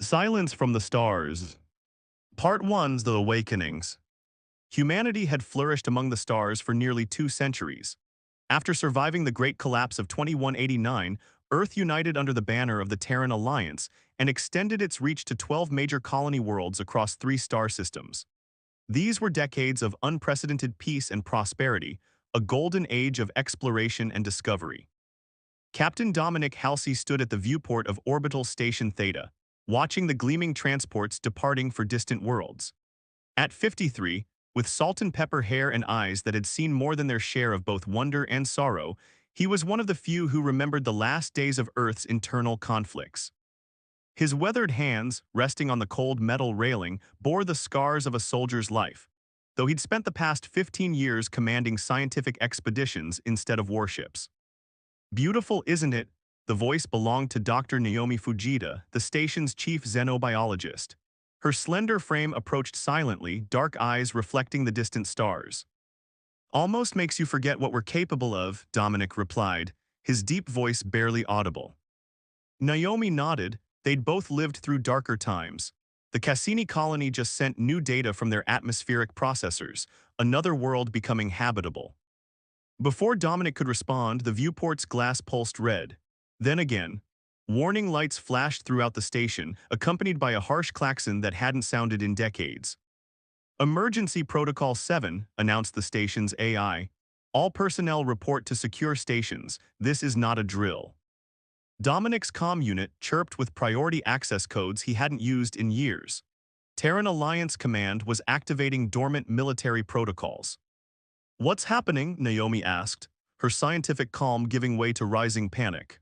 Silence from the Stars. Part 1's The Awakenings. Humanity had flourished among the stars for nearly 2 centuries. After surviving the Great Collapse of 2189, Earth united under the banner of the Terran Alliance and extended its reach to 12 major colony worlds across 3 star systems. These were decades of unprecedented peace and prosperity, a golden age of exploration and discovery. Captain Dominic Halsey stood at the viewport of Orbital Station Theta, watching the gleaming transports departing for distant worlds. At 53, with salt and pepper hair and eyes that had seen more than their share of both wonder and sorrow, he was one of the few who remembered the last days of Earth's internal conflicts. His weathered hands, resting on the cold metal railing, bore the scars of a soldier's life, though he'd spent the past 15 years commanding scientific expeditions instead of warships. Beautiful, isn't it? The voice belonged to Dr. Naomi Fujita, the station's chief xenobiologist. Her slender frame approached silently, dark eyes reflecting the distant stars. Almost makes you forget what we're capable of, Dominic replied, his deep voice barely audible. Naomi nodded. They'd both lived through darker times. The Cassini colony just sent new data from their atmospheric processors, another world becoming habitable. Before Dominic could respond, the viewport's glass pulsed red. Then again, warning lights flashed throughout the station, accompanied by a harsh klaxon that hadn't sounded in decades. Emergency Protocol 7, announced the station's AI. All personnel report to secure stations. This is not a drill. Dominic's comm unit chirped with priority access codes he hadn't used in years. Terran Alliance Command was activating dormant military protocols. What's happening? Naomi asked, her scientific calm giving way to rising panic.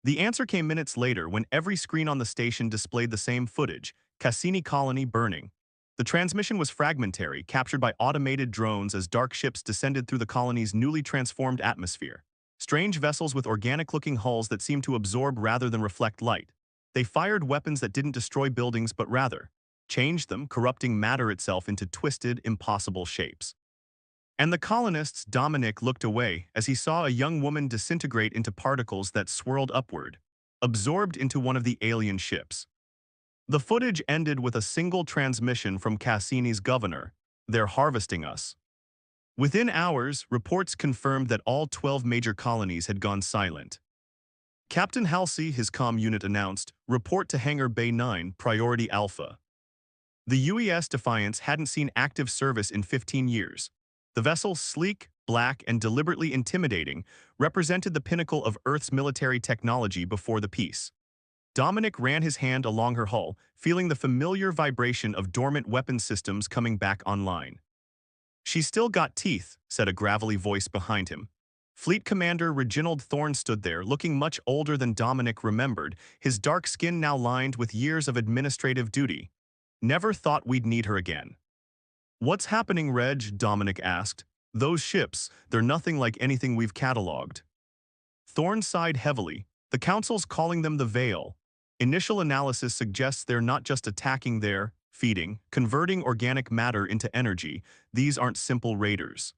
The answer came minutes later when every screen on the station displayed the same footage, Cassini colony burning. The transmission was fragmentary, captured by automated drones as dark ships descended through the colony's newly transformed atmosphere. Strange vessels with organic-looking hulls that seemed to absorb rather than reflect light. They fired weapons that didn't destroy buildings but rather changed them, corrupting matter itself into twisted, impossible shapes. And the colonists, Dominic looked away as he saw a young woman disintegrate into particles that swirled upward, absorbed into one of the alien ships. The footage ended with a single transmission from Cassini's governor: "They're harvesting us." Within hours, reports confirmed that all 12 major colonies had gone silent. Captain Halsey, his comm unit announced, "Report to Hangar Bay 9, Priority Alpha." The UES Defiance hadn't seen active service in 15 years. The vessel, sleek, black, and deliberately intimidating, represented the pinnacle of Earth's military technology before the peace. Dominic ran his hand along her hull, feeling the familiar vibration of dormant weapon systems coming back online. "She's still got teeth," said a gravelly voice behind him. Fleet Commander Reginald Thorne stood there, looking much older than Dominic remembered, his dark skin now lined with years of administrative duty. "Never thought we'd need her again." "What's happening, Reg?" Dominic asked. "Those ships, they're nothing like anything we've cataloged." Thorne sighed heavily. "The Council's calling them the Veil. Initial analysis suggests they're not just attacking, they're feeding, converting organic matter into energy. These aren't simple raiders."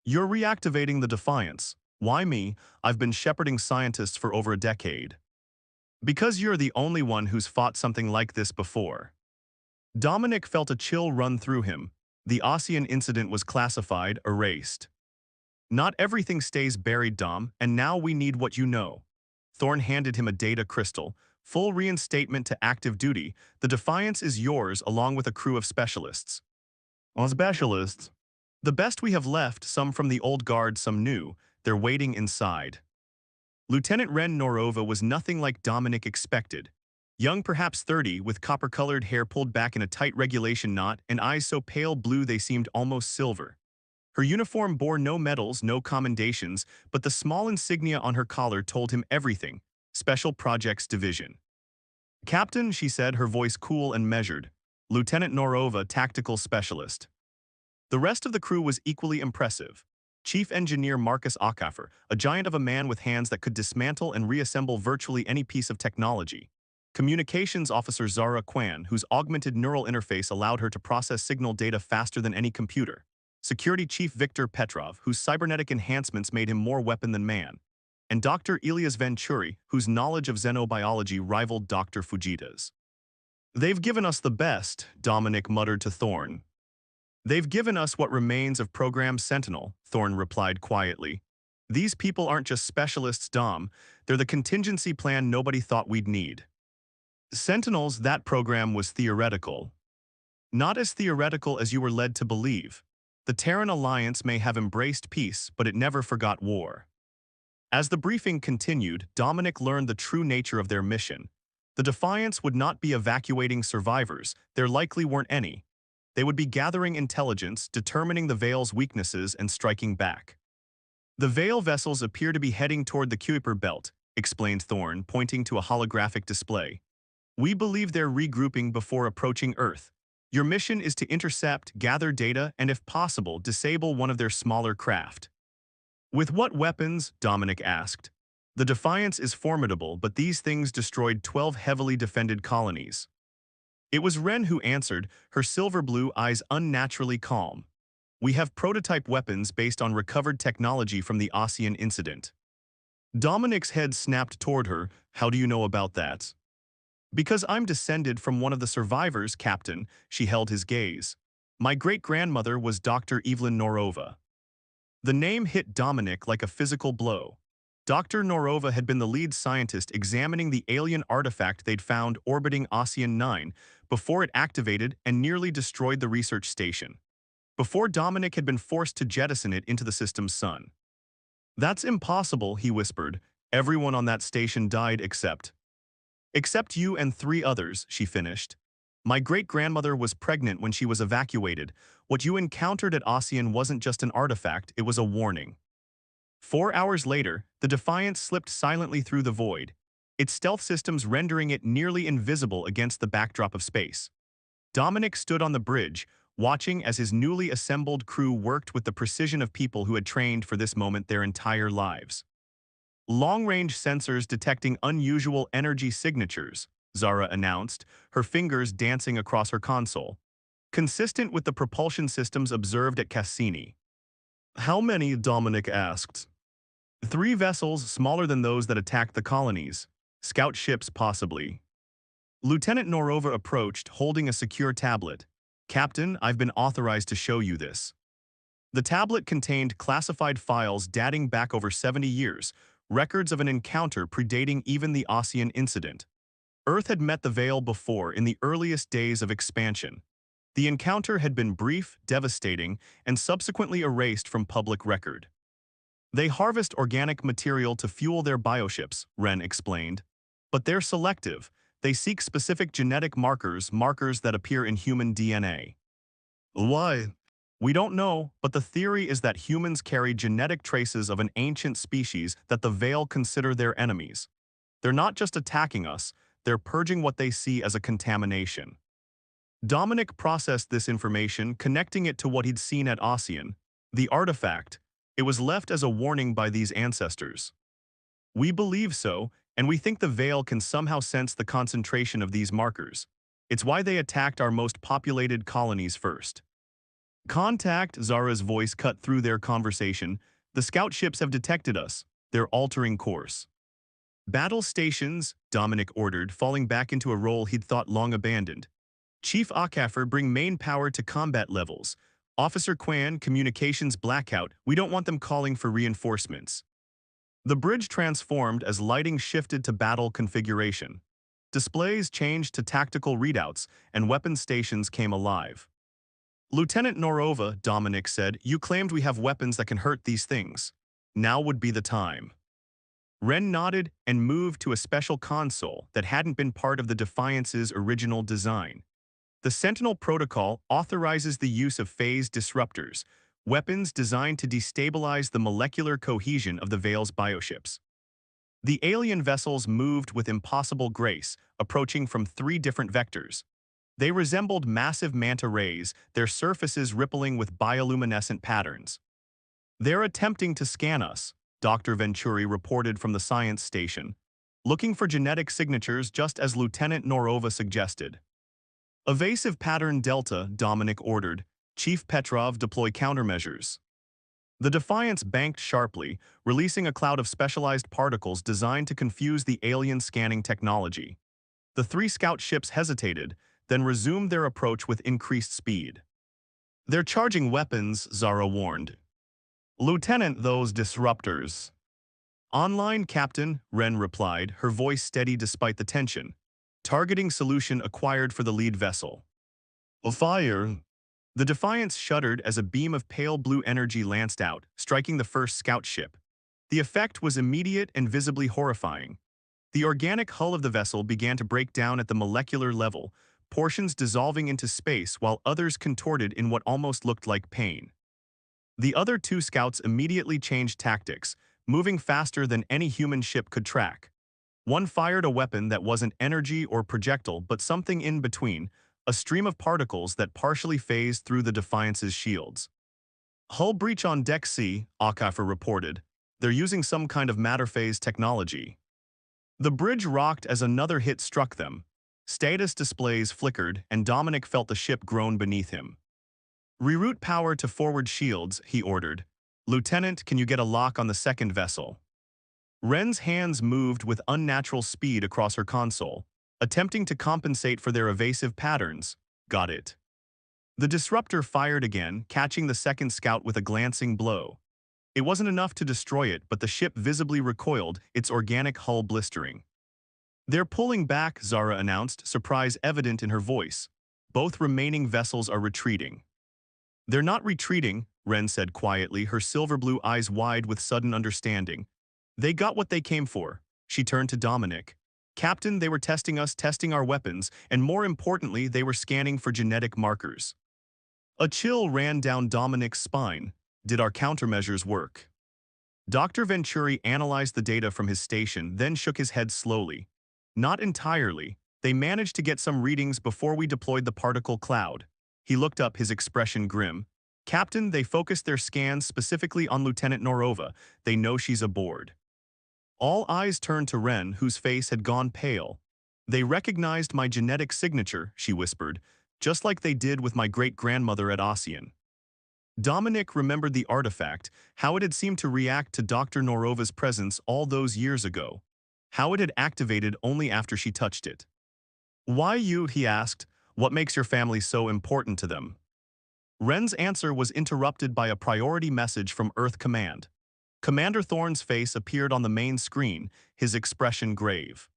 "You're reactivating the Defiance." "Why me? I've been shepherding scientists for over a decade." "Because you're the only one who's fought something like this before." Dominic felt a chill run through him. The Ossian incident was classified, erased. "Not everything stays buried, Dom, and now we need what you know." Thorne handed him a data crystal. "Full reinstatement to active duty. The Defiance is yours along with a crew of specialists." "On specialists?" "The best we have left, some from the old guard, some new. They're waiting inside." Lieutenant Ren Norova was nothing like Dominic expected. Young, perhaps 30, with copper-colored hair pulled back in a tight regulation knot and eyes so pale blue they seemed almost silver. Her uniform bore no medals, no commendations, but the small insignia on her collar told him everything: Special Projects Division. "Captain," she said, her voice cool and measured. "Lieutenant Norova, Tactical Specialist." The rest of the crew was equally impressive. Chief Engineer Marcus Ackafer, a giant of a man with hands that could dismantle and reassemble virtually any piece of technology. Communications Officer Zara Kwan, whose augmented neural interface allowed her to process signal data faster than any computer. Security Chief Viktor Petrov, whose cybernetic enhancements made him more weapon than man. And Dr. Elias Venturi, whose knowledge of xenobiology rivaled Dr. Fujita's. They've given us the best, Dominic muttered to Thorne. They've given us what remains of Program Sentinel, Thorne replied quietly. These people aren't just specialists, Dom. They're the contingency plan nobody thought we'd need. Sentinels, that program was theoretical. Not as theoretical as you were led to believe. The Terran Alliance may have embraced peace, but it never forgot war. As the briefing continued, Dominic learned the true nature of their mission. The Defiance would not be evacuating survivors, there likely weren't any. They would be gathering intelligence, determining the Veil's weaknesses, and striking back. The Veil vessels appear to be heading toward the Kuiper Belt, explained Thorne, pointing to a holographic display. We believe they're regrouping before approaching Earth. Your mission is to intercept, gather data, and if possible, disable one of their smaller craft. With what weapons? Dominic asked. The Defiance is formidable, but these things destroyed 12 heavily defended colonies. It was Ren who answered, her silver-blue eyes unnaturally calm. We have prototype weapons based on recovered technology from the Osean incident. Dominic's head snapped toward her. How do you know about that? Because I'm descended from one of the survivors, Captain, she held his gaze. My great-grandmother was Dr. Evelyn Norova. The name hit Dominic like a physical blow. Dr. Norova had been the lead scientist examining the alien artifact they'd found orbiting Osean 9 before it activated and nearly destroyed the research station. Before Dominic had been forced to jettison it into the system's sun. That's impossible, he whispered. Everyone on that station died except you and 3 others, she finished. My great-grandmother was pregnant when she was evacuated. What you encountered at Osean wasn't just an artifact, it was a warning. 4 hours later, the Defiance slipped silently through the void, its stealth systems rendering it nearly invisible against the backdrop of space. Dominic stood on the bridge, watching as his newly assembled crew worked with the precision of people who had trained for this moment their entire lives. Long-range sensors detecting unusual energy signatures, Zara announced, her fingers dancing across her console. Consistent with the propulsion systems observed at Cassini. How many? Dominic asked. 3 vessels smaller than those that attacked the colonies. Scout ships, possibly. Lieutenant Norova approached, holding a secure tablet. Captain, I've been authorized to show you this. The tablet contained classified files dating back over 70 years, records of an encounter predating even the Osean incident. Earth had met the Veil before in the earliest days of expansion. The encounter had been brief, devastating, and subsequently erased from public record. They harvest organic material to fuel their bioships, Ren explained. But they're selective. They seek specific genetic markers that appear in human DNA. Why? We don't know, but the theory is that humans carry genetic traces of an ancient species that the Veil consider their enemies. They're not just attacking us, they're purging what they see as a contamination. Dominic processed this information, connecting it to what he'd seen at Osean. The artifact. It was left as a warning by these ancestors. We believe so, and we think the Veil can somehow sense the concentration of these markers. It's why they attacked our most populated colonies first. Contact, Zara's voice cut through their conversation. The scout ships have detected us. They're altering course. Battle stations, Dominic ordered, falling back into a role he'd thought long abandoned. Chief Akafer, bring main power to combat levels. Officer Quan, communications blackout. We don't want them calling for reinforcements. The bridge transformed as lighting shifted to battle configuration. Displays changed to tactical readouts, and weapon stations came alive. Lieutenant Norova, Dominic said, you claimed we have weapons that can hurt these things. Now would be the time. Ren nodded and moved to a special console that hadn't been part of the Defiance's original design. The Sentinel Protocol authorizes the use of phase disruptors, weapons designed to destabilize the molecular cohesion of the Veil's bioships. The alien vessels moved with impossible grace, approaching from 3 different vectors. They resembled massive manta rays, their surfaces rippling with bioluminescent patterns. They're attempting to scan us, Dr. Venturi reported from the science station, looking for genetic signatures just as Lieutenant Norova suggested. Evasive pattern Delta, Dominic ordered. Chief Petrov, deploy countermeasures. The Defiance banked sharply, releasing a cloud of specialized particles designed to confuse the alien scanning technology. The three scout ships hesitated, then resumed their approach with increased speed. "They're charging weapons," Zara warned. "Lieutenant, those disruptors." "Online, Captain," Ren replied, her voice steady despite the tension. "Targeting solution acquired for the lead vessel." "A fire." The Defiance shuddered as a beam of pale blue energy lanced out, striking the first scout ship. The effect was immediate and visibly horrifying. The organic hull of the vessel began to break down at the molecular level, portions dissolving into space while others contorted in what almost looked like pain. The other two scouts immediately changed tactics, moving faster than any human ship could track. One fired a weapon that wasn't energy or projectile but something in between, a stream of particles that partially phased through the Defiance's shields. "Hull breach on Deck C," Akafer reported. "They're using some kind of matter phase technology." The bridge rocked as another hit struck them. Status displays flickered, and Dominic felt the ship groan beneath him. "Reroute power to forward shields," he ordered. "Lieutenant, can you get a lock on the second vessel?" Ren's hands moved with unnatural speed across her console, attempting to compensate for their evasive patterns. "Got it." The disruptor fired again, catching the second scout with a glancing blow. It wasn't enough to destroy it, but the ship visibly recoiled, its organic hull blistering. "They're pulling back," Zara announced, surprise evident in her voice. "Both remaining vessels are retreating." "They're not retreating," Ren said quietly, her silver blue eyes wide with sudden understanding. "They got what they came for." She turned to Dominic. "Captain, they were testing us, testing our weapons, and more importantly, they were scanning for genetic markers." A chill ran down Dominic's spine. Did our countermeasures work? Dr. Venturi analyzed the data from his station, then shook his head slowly. "Not entirely. They managed to get some readings before we deployed the particle cloud." He looked up, his expression grim. "Captain, they focused their scans specifically on Lieutenant Norova. They know she's aboard." All eyes turned to Ren, whose face had gone pale. "They recognized my genetic signature," she whispered, "just like they did with my great-grandmother at Ossian." Dominic remembered the artifact, how it had seemed to react to Dr. Norova's presence all those years ago, how it had activated only after she touched it. "Why you?" he asked. "What makes your family so important to them?" Ren's answer was interrupted by a priority message from Earth Command. Commander Thorne's face appeared on the main screen, his expression grave.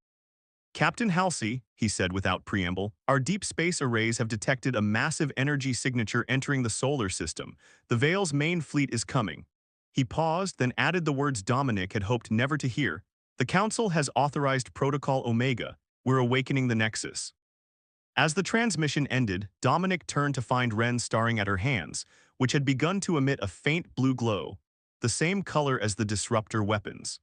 "Captain Halsey," he said without preamble, "our deep space arrays have detected a massive energy signature entering the solar system. The Veil's main fleet is coming." He paused, then added the words Dominic had hoped never to hear. "The Council has authorized Protocol Omega. We're awakening the Nexus." As the transmission ended, Dominic turned to find Ren staring at her hands, which had begun to emit a faint blue glow, the same color as the disruptor weapons.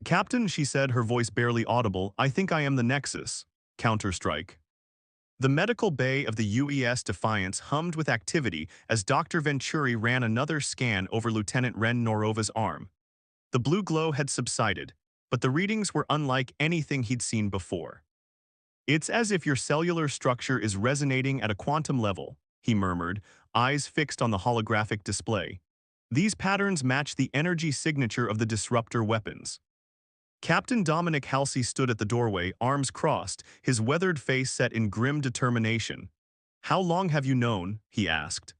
"Captain," she said, her voice barely audible, "I think I am the Nexus." Counter-strike. The medical bay of the UES Defiance hummed with activity as Dr. Venturi ran another scan over Lieutenant Ren Norova's arm. The blue glow had subsided, but the readings were unlike anything he'd seen before. "It's as if your cellular structure is resonating at a quantum level," he murmured, eyes fixed on the holographic display. "These patterns match the energy signature of the disruptor weapons." Captain Dominic Halsey stood at the doorway, arms crossed, his weathered face set in grim determination. "How long have you known?" he asked.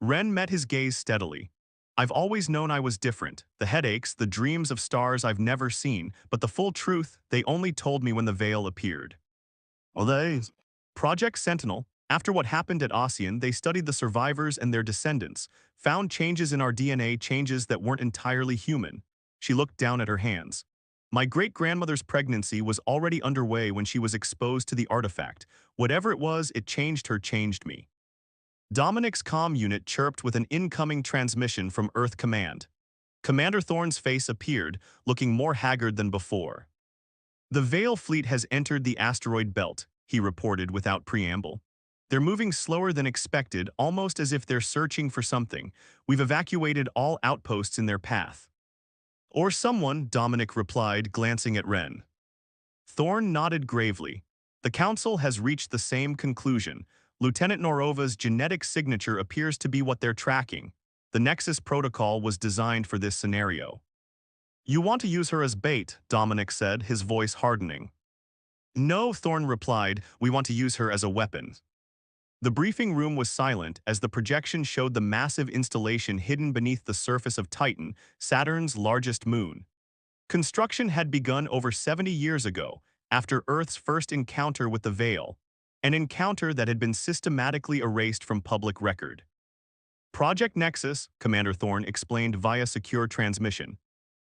Ren met his gaze steadily. "I've always known I was different. The headaches, the dreams of stars I've never seen, but the full truth, they only told me when the veil appeared." "Are they?" "Project Sentinel. After what happened at Ossian, they studied the survivors and their descendants, found changes in our DNA, changes that weren't entirely human." She looked down at her hands. "My great-grandmother's pregnancy was already underway when she was exposed to the artifact. Whatever it was, it changed her, changed me." Dominic's comm unit chirped with an incoming transmission from Earth Command. Commander Thorne's face appeared, looking more haggard than before. "The Veil fleet has entered the asteroid belt," he reported without preamble. "They're moving slower than expected, almost as if they're searching for something. We've evacuated all outposts in their path." "Or someone," Dominic replied, glancing at Ren. Thorne nodded gravely. "The Council has reached the same conclusion. Lieutenant Norova's genetic signature appears to be what they're tracking. The Nexus protocol was designed for this scenario." "You want to use her as bait," Dominic said, his voice hardening. No, Thorne replied, we want to use her as a weapon. The briefing room was silent as the projection showed the massive installation hidden beneath the surface of Titan, Saturn's largest moon. Construction had begun over 70 years ago, after Earth's first encounter with the Veil, an encounter that had been systematically erased from public record. Project Nexus, Commander Thorne explained via secure transmission.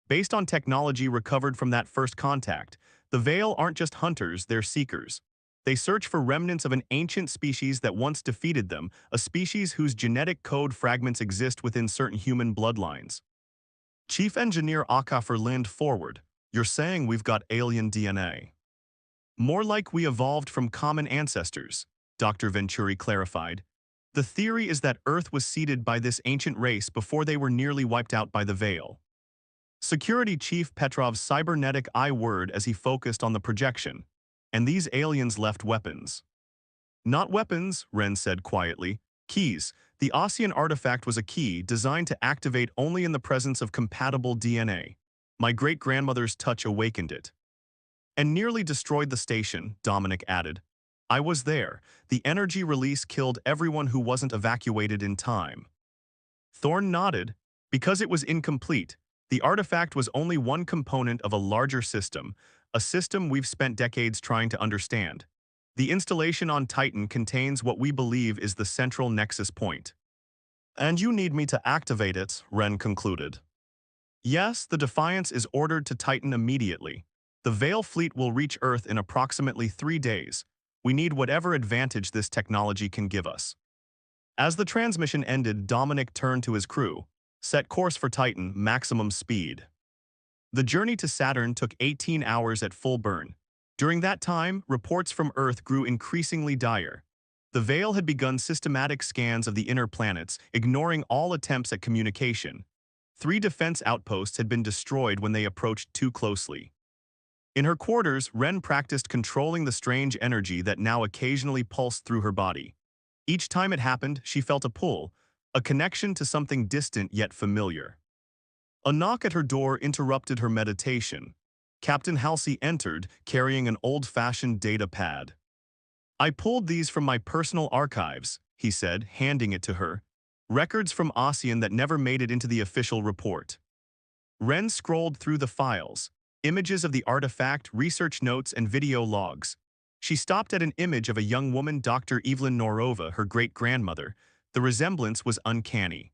Based on technology recovered from that first contact, the Veil aren't just hunters, they're seekers. They search for remnants of an ancient species that once defeated them, a species whose genetic code fragments exist within certain human bloodlines. Chief Engineer Akafer leaned forward. You're saying we've got alien DNA. More like we evolved from common ancestors, Dr. Venturi clarified. The theory is that Earth was seeded by this ancient race before they were nearly wiped out by the Veil. Security Chief Petrov's cybernetic eye whirred as he focused on the projection. And these aliens left weapons. Not weapons, Ren said quietly. Keys. The Ossian artifact was a key designed to activate only in the presence of compatible DNA. My great-grandmother's touch awakened it. And nearly destroyed the station, Dominic added. I was there. The energy release killed everyone who wasn't evacuated in time. Thorne nodded. Because it was incomplete, the artifact was only one component of a larger system, a system we've spent decades trying to understand. The installation on Titan contains what we believe is the central nexus point. And you need me to activate it, Ren concluded. Yes, the Defiance is ordered to Titan immediately. The Veil fleet will reach Earth in approximately 3 days. We need whatever advantage this technology can give us. As the transmission ended, Dominic turned to his crew. Set course for Titan, maximum speed. The journey to Saturn took 18 hours at full burn. During that time, reports from Earth grew increasingly dire. The Veil had begun systematic scans of the inner planets, ignoring all attempts at communication. 3 defense outposts had been destroyed when they approached too closely. In her quarters, Ren practiced controlling the strange energy that now occasionally pulsed through her body. Each time it happened, she felt a pull, a connection to something distant yet familiar. A knock at her door interrupted her meditation. Captain Halsey entered, carrying an old-fashioned data pad. I pulled these from my personal archives, he said, handing it to her. Records from Ossian that never made it into the official report. Ren scrolled through the files. Images of the artifact, research notes, and video logs. She stopped at an image of a young woman, Dr. Evelyn Norova, her great-grandmother. The resemblance was uncanny.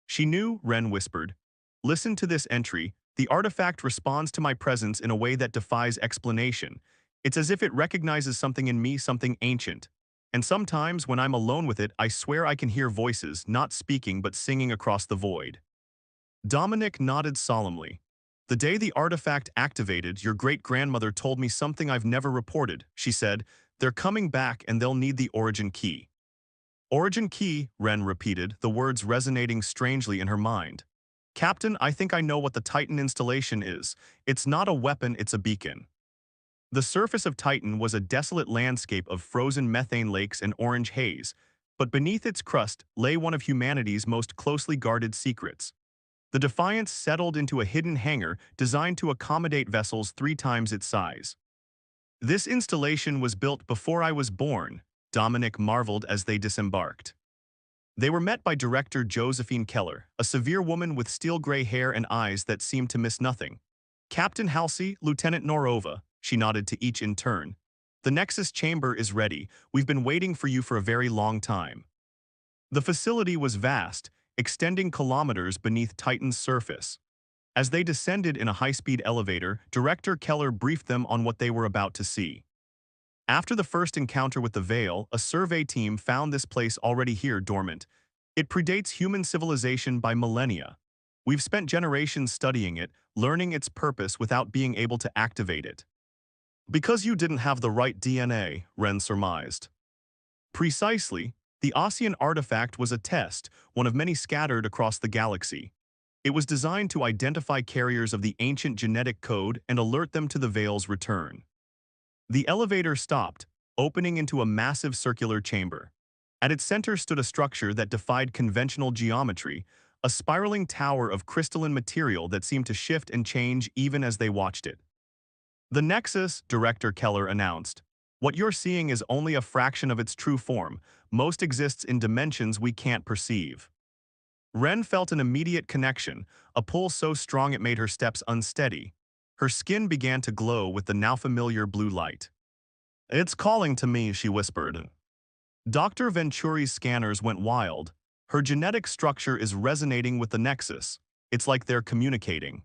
She knew, Ren whispered. Listen to this entry. The artifact responds to my presence in a way that defies explanation. It's as if it recognizes something in me, something ancient. And sometimes, when I'm alone with it, I swear I can hear voices, not speaking but singing across the void. Dominic nodded solemnly. The day the artifact activated, your great-grandmother told me something I've never reported. She said, they're coming back and they'll need the origin key. Origin key, Ren repeated, the words resonating strangely in her mind. Captain, I think I know what the Titan installation is. It's not a weapon, it's a beacon. The surface of Titan was a desolate landscape of frozen methane lakes and orange haze, but beneath its crust lay one of humanity's most closely guarded secrets. The Defiance settled into a hidden hangar designed to accommodate vessels 3 times its size. This installation was built before I was born, Dominic marveled as they disembarked. They were met by Director Josephine Keller, a severe woman with steel-gray hair and eyes that seemed to miss nothing. Captain Halsey, Lieutenant Norova, she nodded to each in turn. The Nexus chamber is ready. We've been waiting for you for a very long time. The facility was vast, extending kilometers beneath Titan's surface. As they descended in a high-speed elevator, Director Keller briefed them on what they were about to see. After the first encounter with the Veil, a survey team found this place already here dormant. It predates human civilization by millennia. We've spent generations studying it, learning its purpose without being able to activate it. Because you didn't have the right DNA, Ren surmised. Precisely, the Ossian artifact was a test, one of many scattered across the galaxy. It was designed to identify carriers of the ancient genetic code and alert them to the Veil's return. The elevator stopped, opening into a massive circular chamber. At its center stood a structure that defied conventional geometry, a spiraling tower of crystalline material that seemed to shift and change even as they watched it. The Nexus, Director Keller announced. What you're seeing is only a fraction of its true form. Most exists in dimensions we can't perceive. Ren felt an immediate connection, a pull so strong it made her steps unsteady. Her skin began to glow with the now familiar blue light. It's calling to me, she whispered. Dr. Venturi's scanners went wild. Her genetic structure is resonating with the Nexus. It's like they're communicating.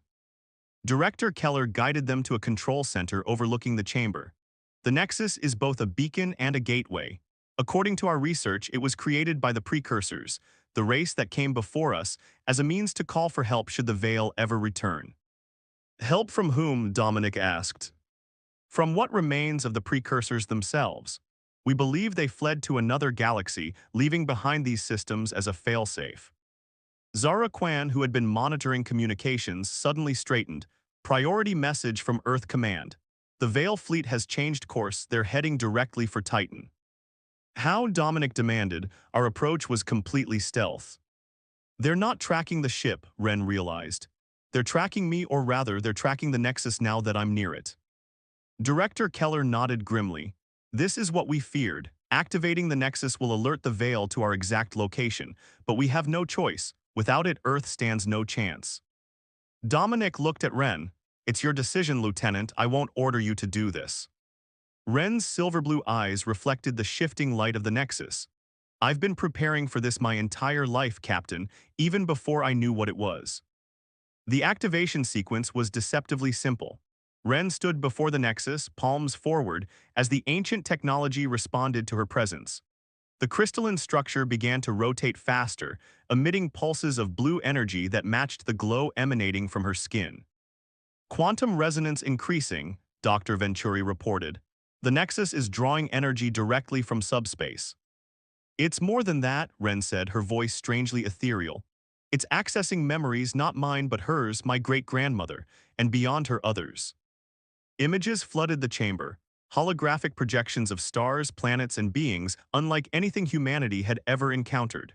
Director Keller guided them to a control center overlooking the chamber. The Nexus is both a beacon and a gateway. According to our research, it was created by the precursors, the race that came before us, as a means to call for help should the Veil ever return. Help from whom? Dominic asked. From what remains of the precursors themselves. We believe they fled to another galaxy, leaving behind these systems as a failsafe. Zara Quan, who had been monitoring communications, suddenly straightened. Priority message from Earth Command. The Veil fleet has changed course, they're heading directly for Titan. How? Dominic demanded. Our approach was completely stealth. They're not tracking the ship, Ren realized. They're tracking me, or rather, they're tracking the Nexus now that I'm near it. Director Keller nodded grimly. This is what we feared. Activating the Nexus will alert the Veil to our exact location, but we have no choice. Without it, Earth stands no chance. Dominic looked at Ren. It's your decision, Lieutenant. I won't order you to do this. Ren's silver-blue eyes reflected the shifting light of the Nexus. I've been preparing for this my entire life, Captain, even before I knew what it was. The activation sequence was deceptively simple. Ren stood before the Nexus, palms forward, as the ancient technology responded to her presence. The crystalline structure began to rotate faster, emitting pulses of blue energy that matched the glow emanating from her skin. Quantum resonance increasing, Dr. Venturi reported. The Nexus is drawing energy directly from subspace. It's more than that, Ren said, her voice strangely ethereal. It's accessing memories, not mine but hers, my great-grandmother, and beyond her others. Images flooded the chamber, holographic projections of stars, planets, and beings unlike anything humanity had ever encountered.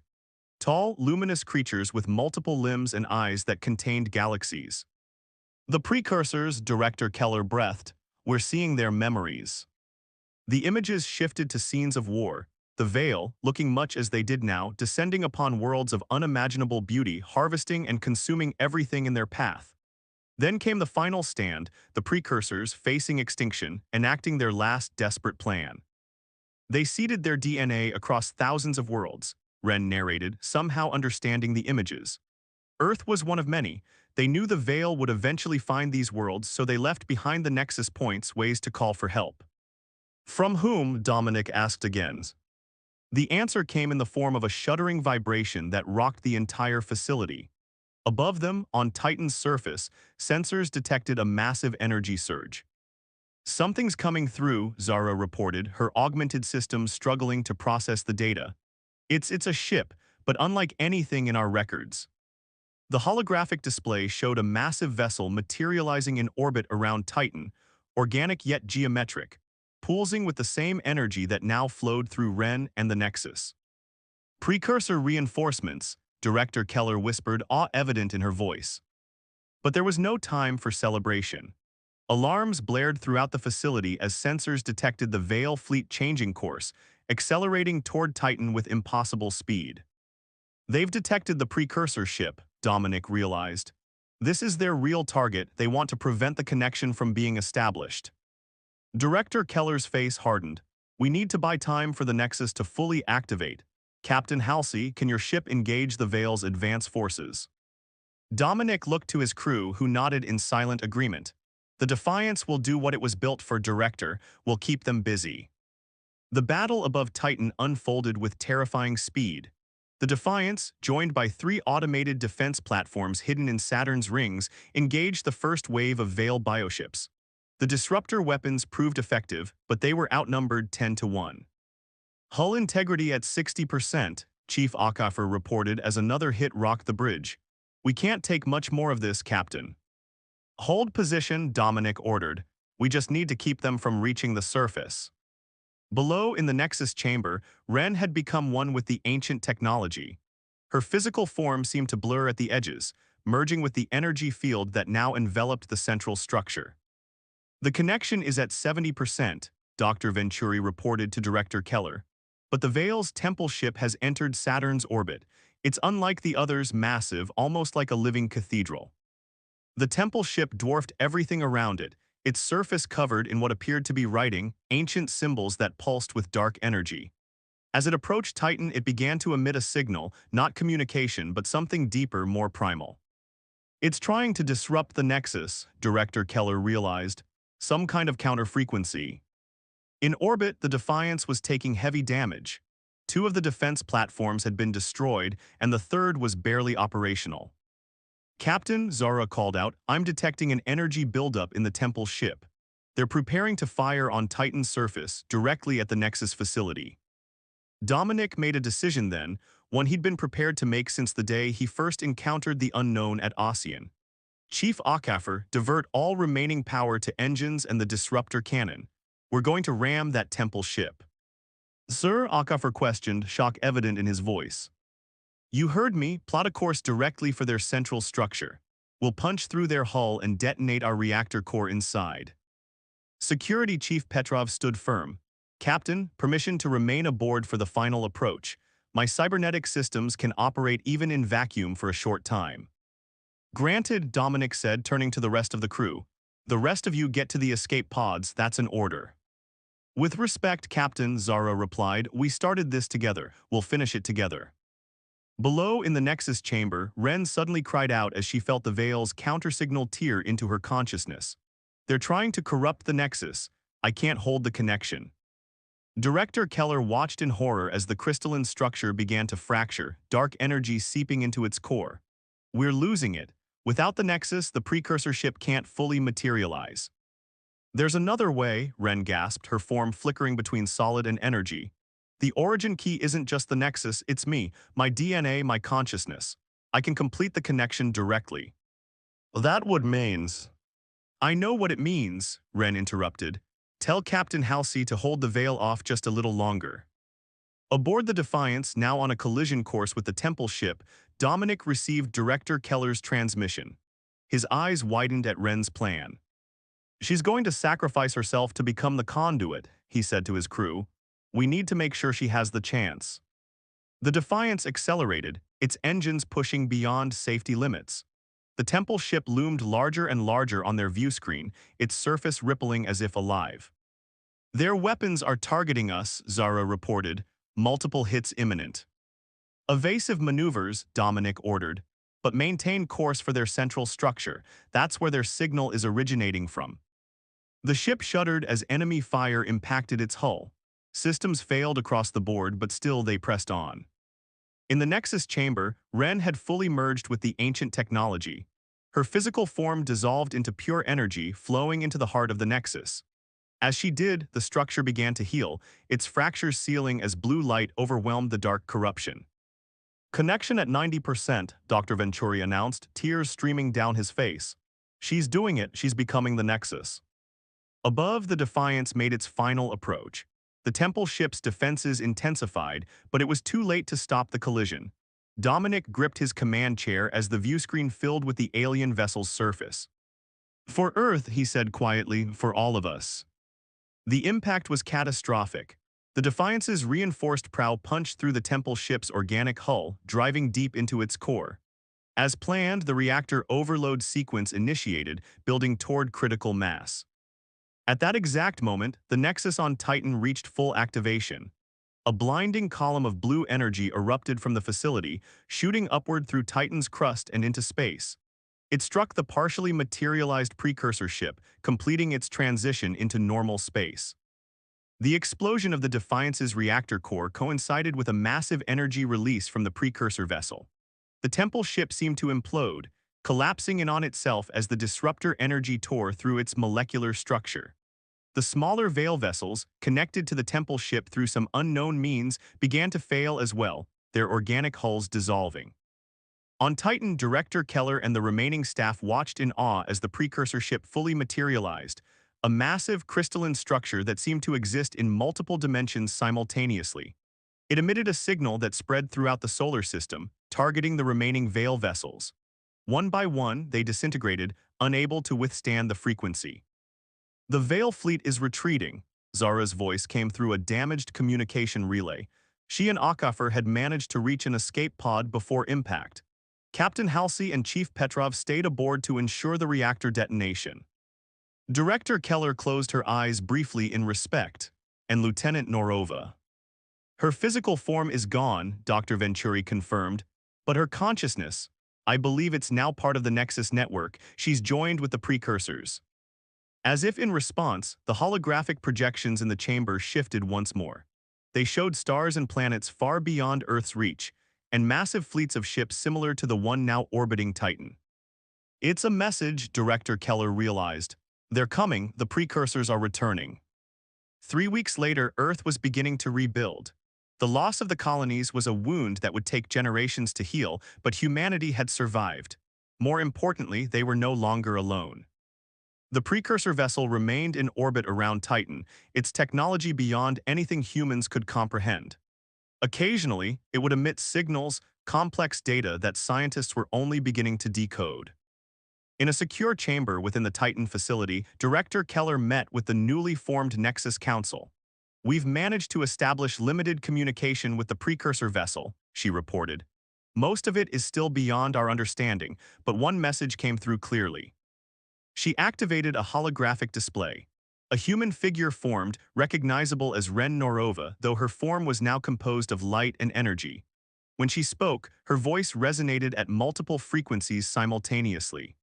Tall, luminous creatures with multiple limbs and eyes that contained galaxies. The precursors, Director Keller breathed, were seeing their memories. The images shifted to scenes of war, the Veil, looking much as they did now, descending upon worlds of unimaginable beauty, harvesting and consuming everything in their path. Then came the final stand, the precursors facing extinction, enacting their last desperate plan. They seeded their DNA across thousands of worlds, Ren narrated, somehow understanding the images. Earth was one of many. They knew the Veil would eventually find these worlds, so they left behind the Nexus points ways to call for help. From whom? Dominic asked again. The answer came in the form of a shuddering vibration that rocked the entire facility. Above them, on Titan's surface, sensors detected a massive energy surge. Something's coming through, Zara reported, her augmented systems struggling to process the data. It's a ship, but unlike anything in our records. The holographic display showed a massive vessel materializing in orbit around Titan, organic yet geometric, pulsing with the same energy that now flowed through Ren and the Nexus. Precursor reinforcements, Director Keller whispered, awe evident in her voice. But there was no time for celebration. Alarms blared throughout the facility as sensors detected the Veil fleet changing course, accelerating toward Titan with impossible speed. They've detected the precursor ship, Dominic realized. This is their real target. They want to prevent the connection from being established. Director Keller's face hardened. We need to buy time for the Nexus to fully activate. Captain Halsey, can your ship engage the Veil's advance forces? Dominic looked to his crew, who nodded in silent agreement. The Defiance will do what it was built for, Director. We'll keep them busy. The battle above Titan unfolded with terrifying speed. The Defiance, joined by 3 automated defense platforms hidden in Saturn's rings, engaged the first wave of Veil bioships. The disruptor weapons proved effective, but they were outnumbered 10-1. Hull integrity at 60%, Chief Okafor reported as another hit rocked the bridge. We can't take much more of this, Captain. Hold position, Dominic ordered. We just need to keep them from reaching the surface. Below in the Nexus chamber, Ren had become one with the ancient technology. Her physical form seemed to blur at the edges, merging with the energy field that now enveloped the central structure. The connection is at 70%, Dr. Venturi reported to Director Keller. But the Vale's temple ship has entered Saturn's orbit. It's unlike the others, massive, almost like a living cathedral. The temple ship dwarfed everything around it, its surface covered in what appeared to be writing, ancient symbols that pulsed with dark energy. As it approached Titan, it began to emit a signal, not communication, but something deeper, more primal. It's trying to disrupt the Nexus, Director Keller realized. Some kind of counter-frequency. In orbit, the Defiance was taking heavy damage. Two of the defense platforms had been destroyed, and the third was barely operational. Captain, Zara called out, I'm detecting an energy buildup in the temple ship. They're preparing to fire on Titan's surface, directly at the Nexus facility. Dominic made a decision then, one he'd been prepared to make since the day he first encountered the unknown at Ossian. Chief Okafor, divert all remaining power to engines and the disruptor cannon. We're going to ram that temple ship. Sir, Okafor questioned, shock evident in his voice. You heard me, plot a course directly for their central structure. We'll punch through their hull and detonate our reactor core inside. Security Chief Petrov stood firm. Captain, permission to remain aboard for the final approach. My cybernetic systems can operate even in vacuum for a short time. Granted, Dominic said, turning to the rest of the crew. The rest of you get to the escape pods, that's an order. With respect, Captain, Zara replied, we started this together, we'll finish it together. Below in the Nexus chamber, Ren suddenly cried out as she felt the Veil's countersignal tear into her consciousness. They're trying to corrupt the Nexus. I can't hold the connection. Director Keller watched in horror as the crystalline structure began to fracture, dark energy seeping into its core. We're losing it. Without the Nexus, the precursor ship can't fully materialize. There's another way, Ren gasped, her form flickering between solid and energy. The origin key isn't just the Nexus, it's me, my DNA, my consciousness. I can complete the connection directly. That would means. I know what it means, Ren interrupted. Tell Captain Halsey to hold the veil off just a little longer. Aboard the Defiance, now on a collision course with the temple ship, Dominic received Director Keller's transmission. His eyes widened at Ren's plan. She's going to sacrifice herself to become the conduit, he said to his crew. We need to make sure she has the chance. The Defiance accelerated, its engines pushing beyond safety limits. The temple ship loomed larger and larger on their view screen, its surface rippling as if alive. Their weapons are targeting us, Zara reported, multiple hits imminent. Evasive maneuvers, Dominic ordered, but maintain course for their central structure. That's where their signal is originating from. The ship shuddered as enemy fire impacted its hull. Systems failed across the board, but still they pressed on. In the Nexus chamber, Ren had fully merged with the ancient technology. Her physical form dissolved into pure energy flowing into the heart of the Nexus. As she did, the structure began to heal, its fractures sealing as blue light overwhelmed the dark corruption. Connection at 90%, Dr. Venturi announced, tears streaming down his face. She's doing it, she's becoming the Nexus. Above, the Defiance made its final approach. The temple ship's defenses intensified, but it was too late to stop the collision. Dominic gripped his command chair as the viewscreen filled with the alien vessel's surface. For Earth, he said quietly, for all of us. The impact was catastrophic. The Defiance's reinforced prow punched through the temple ship's organic hull, driving deep into its core. As planned, the reactor overload sequence initiated, building toward critical mass. At that exact moment, the Nexus on Titan reached full activation. A blinding column of blue energy erupted from the facility, shooting upward through Titan's crust and into space. It struck the partially materialized precursor ship, completing its transition into normal space. The explosion of the Defiance's reactor core coincided with a massive energy release from the precursor vessel. The temple ship seemed to implode, collapsing in on itself as the disruptor energy tore through its molecular structure. The smaller Veil vessels, connected to the temple ship through some unknown means, began to fail as well, their organic hulls dissolving. On Titan, Director Keller and the remaining staff watched in awe as the precursor ship fully materialized, a massive crystalline structure that seemed to exist in multiple dimensions simultaneously. It emitted a signal that spread throughout the solar system, targeting the remaining Veil vessels. One by one, they disintegrated, unable to withstand the frequency. The Vale fleet is retreating. Zara's voice came through a damaged communication relay. She and Akafer had managed to reach an escape pod before impact. Captain Halsey and Chief Petrov stayed aboard to ensure the reactor detonation. Director Keller closed her eyes briefly in respect, and Lieutenant Norova. Her physical form is gone, Dr. Venturi confirmed, but her consciousness, I believe it's now part of the Nexus network. She's joined with the precursors. As if in response, the holographic projections in the chamber shifted once more. They showed stars and planets far beyond Earth's reach, and massive fleets of ships similar to the one now orbiting Titan. It's a message, Director Keller realized. They're coming, the precursors are returning. 3 weeks later, Earth was beginning to rebuild. The loss of the colonies was a wound that would take generations to heal, but humanity had survived. More importantly, they were no longer alone. The precursor vessel remained in orbit around Titan, its technology beyond anything humans could comprehend. Occasionally, it would emit signals, complex data that scientists were only beginning to decode. In a secure chamber within the Titan facility, Director Keller met with the newly formed Nexus Council. We've managed to establish limited communication with the precursor vessel, she reported. Most of it is still beyond our understanding, but one message came through clearly. She activated a holographic display. A human figure formed, recognizable as Ren Norova, though her form was now composed of light and energy. When she spoke, her voice resonated at multiple frequencies simultaneously.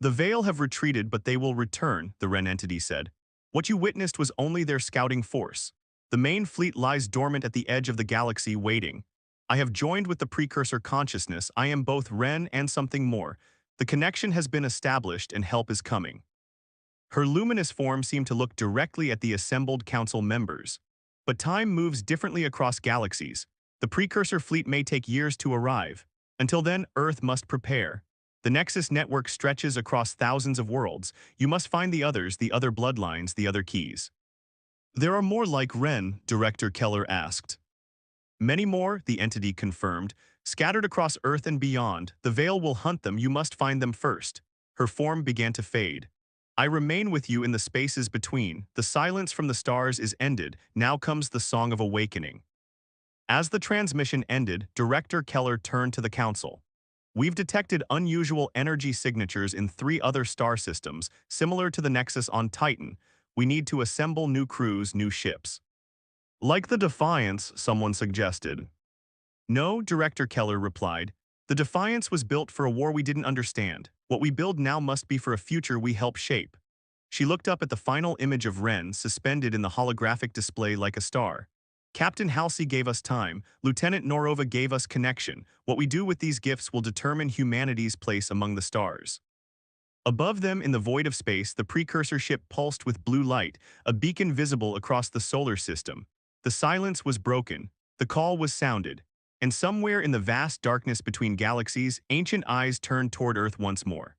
The Vale have retreated, but they will return, the Ren entity said. What you witnessed was only their scouting force. The main fleet lies dormant at the edge of the galaxy waiting. I have joined with the precursor consciousness. I am both Ren and something more. The connection has been established and help is coming. Her luminous form seemed to look directly at the assembled council members. But time moves differently across galaxies. The precursor fleet may take years to arrive. Until then, Earth must prepare. The Nexus network stretches across thousands of worlds. You must find the others, the other bloodlines, the other keys. There are more like Ren, Director Keller asked. Many more, the entity confirmed. Scattered across Earth and beyond, the Vale will hunt them. You must find them first. Her form began to fade. I remain with you in the spaces between. The silence from the stars is ended. Now comes the song of awakening. As the transmission ended, Director Keller turned to the council. We've detected unusual energy signatures in 3 other star systems, similar to the Nexus on Titan. We need to assemble new crews, new ships. Like the Defiance, someone suggested. No, Director Keller replied. The Defiance was built for a war we didn't understand. What we build now must be for a future we help shape. She looked up at the final image of Ren suspended in the holographic display like a star. Captain Halsey gave us time, Lieutenant Norova gave us connection. What we do with these gifts will determine humanity's place among the stars. Above them in the void of space, the precursor ship pulsed with blue light, a beacon visible across the solar system. The silence was broken, the call was sounded, and somewhere in the vast darkness between galaxies, ancient eyes turned toward Earth once more.